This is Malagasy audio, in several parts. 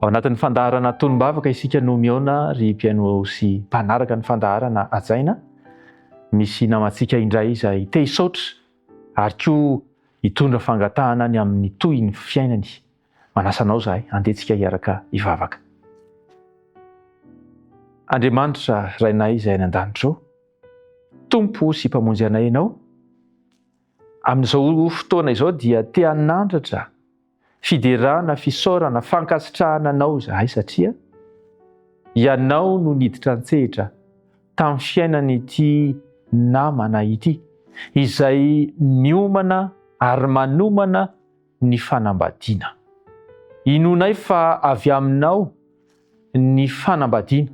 Ao anatin'ny fandaharana tonimbavaka isika no miaona ry mpiaino sy mpanaraka ny fandaharana ajaina. Misy namantsika indray izay te hisaotra ary koa hitondra fangatahana ny amin'ny toy ny fiainany. Manasanao zahay, andehantsika hiaraka hivavaka. Andriamanitra rainay izay any an-danitra, Tompo sy mpamonjy anay ianao. Amin'izao fotoana izao dia te hanandratra fiderana, fisaorana, fankasitrahana anao zahay satria ianao no niditra an-tsehatra tamin'ny fiainan'ity namana ity izay niomana ary manomana ny fanambadiana. Inonay fa avy aminao ny fanambadiana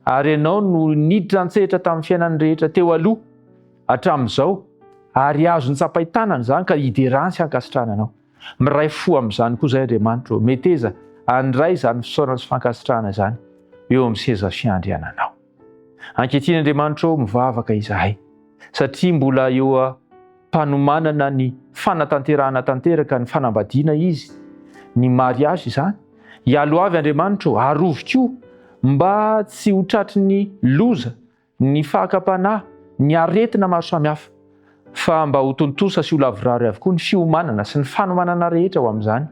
ary ianao no niditra an-tsehatra tamin'ny fiainany rehetra teo aloha hatramin'izao ary azo ny tsapain-tanana izany ka hiderana sy hankasitrahana anao. Miray fo amin'izany koa izay Andriamanitra, meteza handray izany fisaorana sy fankasitrahana izany eo amin'ny seza fiandriananao. Ankehitriny Andriamanitra mivavaka izahay satria mbola eo mpanomanana ny fanatanterahana tanteraka ny fanambadiana izy, ny mariazy izany. Hialo avy Andriamanitra, arovy koa mba tsy ho tratry ny loza, ny fahakapanahy, ny aretina maro samihafa, fa mba ho tontosa sy ho lavorary avokoa ny fiomanana sy ny fanomanana rehetra ao amin'izany,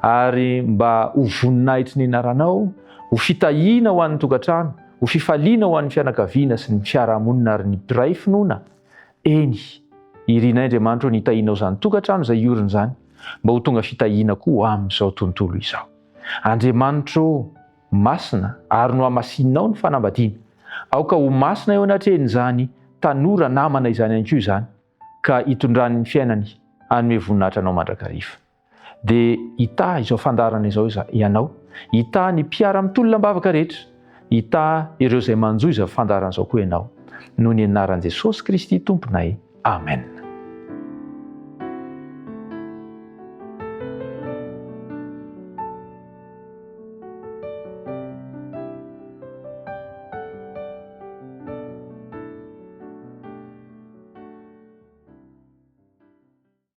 ary mba ho voninahitry ny anaranao, ho fitahiana ho an'ny tokantrano, ho fifaliana ho an'ny fianakaviana sy ny fiarahamonina ary ny mpiray finoana. Eny, irianay Andriamanitra ny hitahianao izany tokantrano izay iorina izany, mba ho tonga fitahiana koa amin'izao tontolo izao. Andriamanitra masina ary no hamasinao ny fanambadiana. Aoka ho masina eo anatrehan'izany tanora namana izany ihany koa izany, ka hitondrany ny fiainany hanome voninahitra anao mandrakariva. Dia hita izao fandarana izao ianao, hita ny mpiara mitolona mbavaka rehetra, hita ireo izay manjoy izao fandarana izao koa ianao. Noho ny anaran'i Jesosy Kristy Tomponay. Amen.